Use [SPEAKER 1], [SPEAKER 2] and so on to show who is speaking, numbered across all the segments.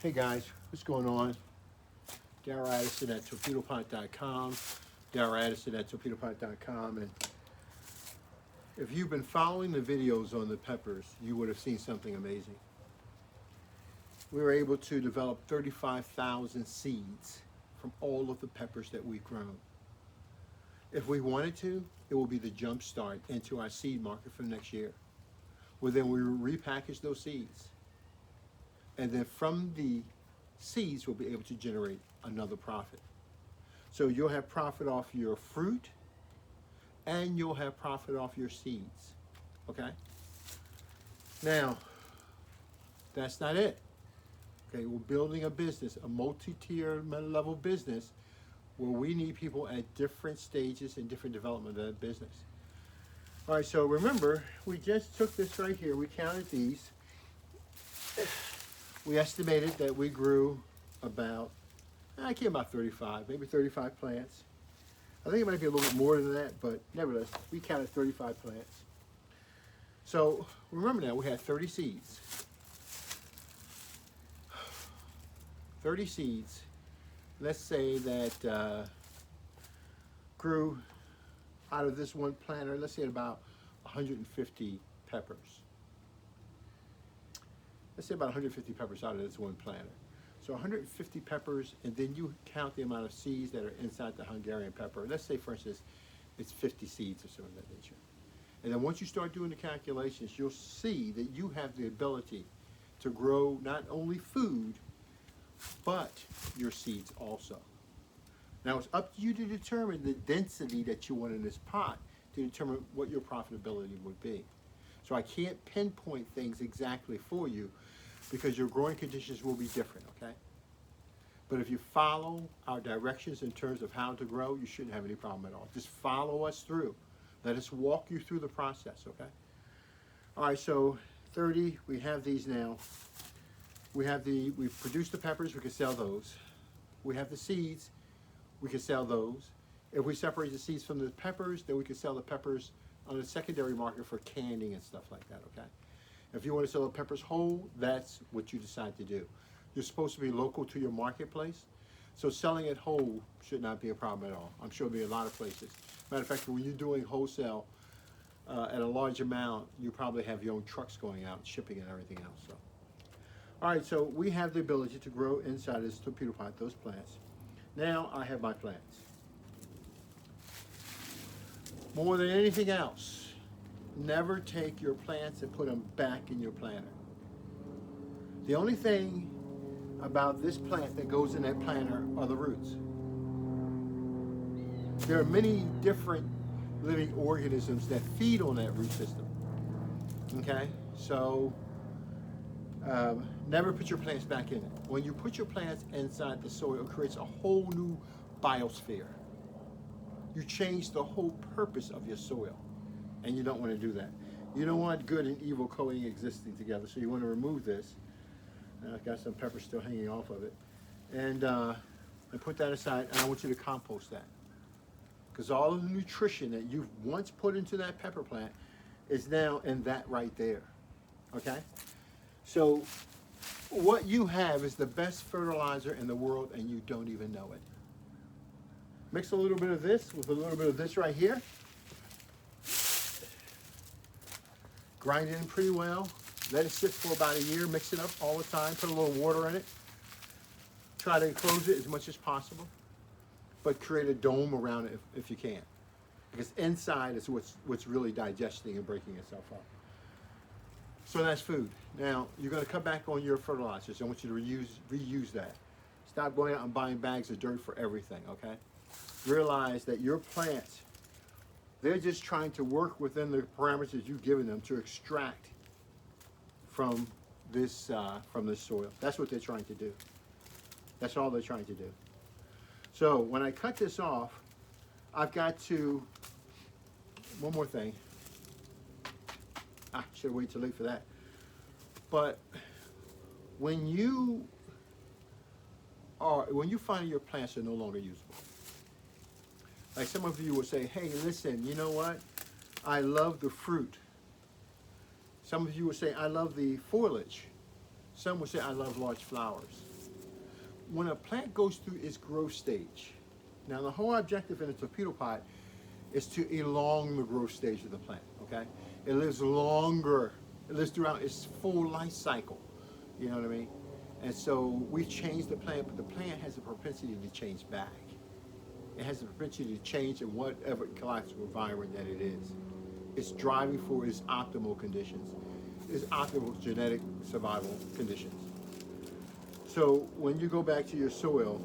[SPEAKER 1] Hey guys, what's going on? Darrell Addison at torpedopot.com. Darrell Addison at torpedopot.com. And if you've been following the videos on the peppers, you would have seen something amazing. We were able to develop 35,000 seeds from all of the peppers that we've grown. If we wanted to, it will be the jump start into our seed market for the next year. Well, then we repackage those seeds. And then from the seeds, we'll be able to generate another profit. So you'll have profit off your fruit and you'll have profit off your seeds, okay? Now, that's not it. Okay, we're building a business, a multi-tier level business where we need people at different stages and different development of that business. All right, so remember, we just took this right here, we counted these. We estimated that we grew about, about 35, maybe 35 plants. I think it might be a little bit more than that, but nevertheless, we counted 35 plants. So remember now, we had 30 seeds. 30 seeds, let's say that grew out of this one planter, let's say about 150 peppers. Let's say about 150 peppers out of this one planter. So 150 peppers, and then you count the amount of seeds that are inside the Hungarian pepper. Let's say, for instance, it's 50 seeds or something of that nature. And then once you start doing the calculations, you'll see that you have the ability to grow not only food, but your seeds also. Now it's up to you to determine the density that you want in this pot to determine what your profitability would be. So I can't pinpoint things exactly for you because your growing conditions will be different, okay? But if you follow our directions in terms of how to grow, you shouldn't have any problem at all. Just follow us through. Let us walk you through the process, okay? All right, so 30, we have these now. We've produced the peppers, we can sell those. We have the seeds, we can sell those. If we separate the seeds from the peppers, then we can sell the peppers on the secondary market for canning and stuff like that, okay? If you want to sell the peppers whole, that's what you decide to do. You're supposed to be local to your marketplace, so selling it whole should not be a problem at all. I'm sure there'll be a lot of places. Matter of fact, when you're doing wholesale at a large amount, you probably have your own trucks going out, shipping and everything else. So, all right, so we have the ability to grow inside this torpedo pot, those plants. Now I have my plants. More than anything else, never take your plants and put them back in your planter. The only thing about this plant that goes in that planter are the roots. There are many different living organisms that feed on that root system. Okay, so never put your plants back in it. When you put your plants inside the soil, it creates a whole new biosphere. You change the whole purpose of your soil, and you don't want to do that. You don't want good and evil coexisting together, so you want to remove this. I've got some pepper still hanging off of it. And put that aside, and I want you to compost that. Because all of the nutrition that you've once put into that pepper plant is now in that right there, okay? So what you have is the best fertilizer in the world, and you don't even know it. Mix a little bit of this with a little bit of this right here. Grind it in pretty well. Let it sit for about a year. Mix it up all the time. Put a little water in it. Try to enclose it as much as possible. But create a dome around it if you can. Because inside is what's really digesting and breaking itself up. So that's food. Now, you're going to cut back on your fertilizers. I want you to reuse that. Stop going out and buying bags of dirt for everything, okay? Realize that your plants, they're just trying to work within the parameters you've given them to extract from this soil. That's what they're trying to do. That's all they're trying to do. So when I cut this off, I've got to, one more thing. Should have waited too late for that. But when you find your plants are no longer usable, like some of you will say, hey, listen, you know what? I love the fruit. Some of you will say, I love the foliage. Some will say, I love large flowers. when a plant goes through its growth stage, now the whole objective in a torpedo pot is to elong the growth stage of the plant, okay? It lives longer, it lives throughout its full life cycle, you know what I mean? And so we've changed the plant, but the plant has a propensity to change back. It has a propensity to change in whatever ecological environment that it is. It's driving for its optimal conditions, its optimal genetic survival conditions. So when you go back to your soil,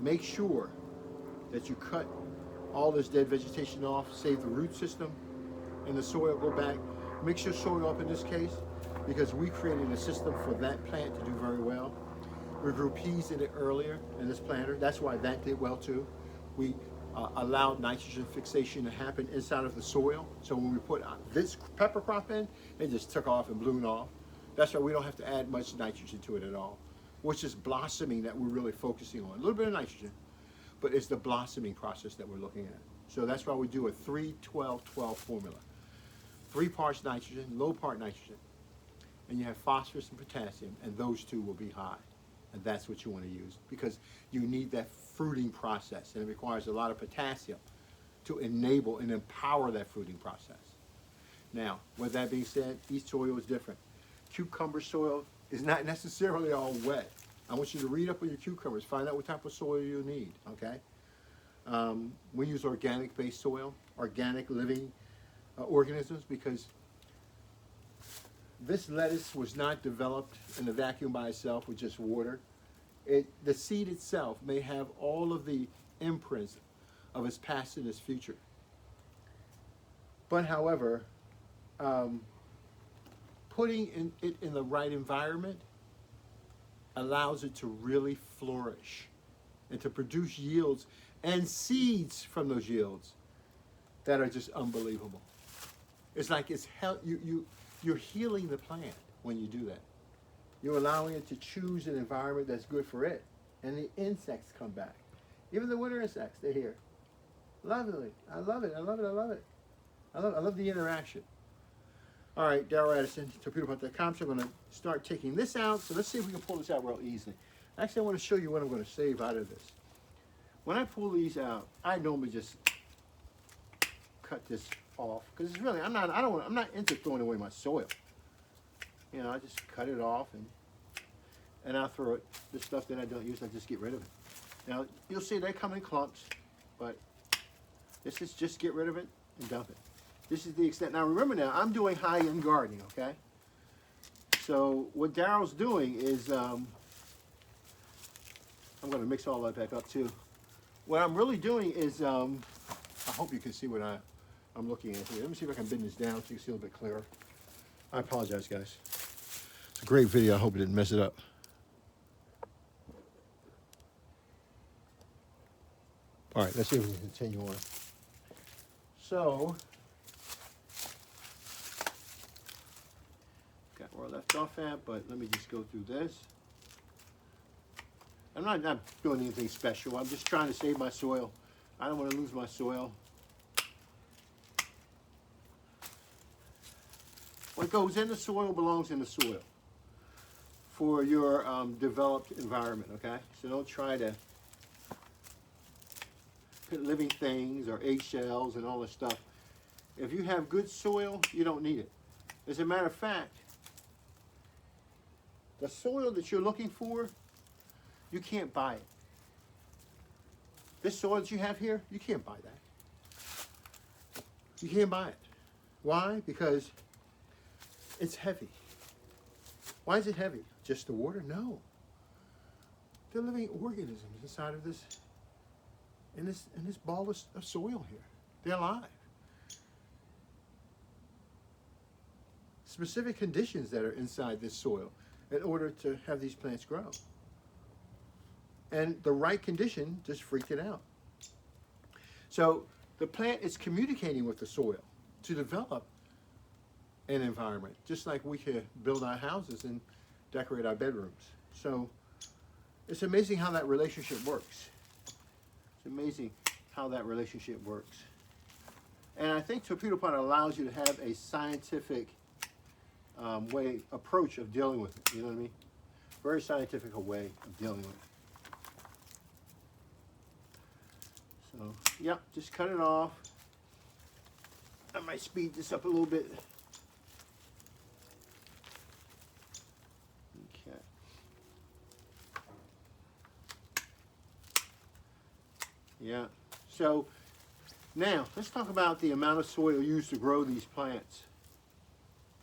[SPEAKER 1] make sure that you cut all this dead vegetation off, save the root system in the soil, go back, mix your soil up in this case, because we created a system for that plant to do very well. We grew peas in it earlier in this planter. That's why that did well too. We allowed nitrogen fixation to happen inside of the soil. So when we put this pepper crop in, it just took off and blew off. That's why we don't have to add much nitrogen to it at all, which is blossoming that we're really focusing on. A little bit of nitrogen, but it's the blossoming process that we're looking at. So that's why we do a 3-12-12 formula. 3 parts nitrogen, low part nitrogen, and you have phosphorus and potassium, and those two will be high. And that's what you want to use because you need that fruiting process, and it requires a lot of potassium to enable and empower that fruiting process. Now, with that being said, each soil is different. Cucumber soil is not necessarily all wet. I want you to read up on your cucumbers, find out what type of soil you need, okay? We use organic-based soil, organic living organisms, because this lettuce was not developed in a vacuum by itself with just water. The seed itself may have all of the imprints of its past and its future. But however, putting it in the right environment allows it to really flourish and to produce yields and seeds from those yields that are just unbelievable. It's like you're healing the plant when you do that. You're allowing it to choose an environment that's good for it. And the insects come back. Even the winter insects, they're here. Lovely. I love it. I love it. I love it. I love the interaction. All right, Darrell Addison, torpedopot.com. So I'm going to start taking this out. So let's see if we can pull this out real easily. Actually, I want to show you what I'm going to save out of this. When I pull these out, I normally just cut this off because it's really I'm not into throwing away my soil. You know, I just cut it off and I'll throw it. The stuff that I don't use, I just get rid of it. Now you'll see they come in clumps, but this is just get rid of it and dump it. This is the extent. Now remember, now I'm doing high-end gardening, okay? So what Darrell's doing is I'm going to mix all that back up too. What I'm really doing is I hope you can see what I'm looking at here. Let me see if I can bend this down so you can see a little bit clearer. I apologize, guys. It's a great video. I hope it didn't mess it up. All right, let's see if we can continue on. So, got where I left off at, but let me just go through this. I'm not doing anything special. I'm just trying to save my soil. I don't want to lose my soil. What goes in the soil belongs in the soil for your developed environment, okay? So don't try to put living things or eggshells and all this stuff. If you have good soil, you don't need it. As a matter of fact, the soil that you're looking for, you can't buy it. This soil that you have here, you can't buy that. You can't buy it. Why? Because it's heavy. Why is it heavy? Just the water? No. They're living organisms inside of this, in this ball of soil here. They're alive. Specific conditions that are inside this soil in order to have these plants grow. And the right condition just freaked it out. So the plant is communicating with the soil to develop an environment, just like we could build our houses and decorate our bedrooms. So it's amazing how that relationship works. It's amazing how that relationship works. And I think Torpedo Pot allows you to have a scientific approach of dealing with it. You know what I mean? Very scientific way of dealing with it. So, yep, just cut it off. I might speed this up a little bit. Okay. Yeah. So now let's talk about the amount of soil used to grow these plants.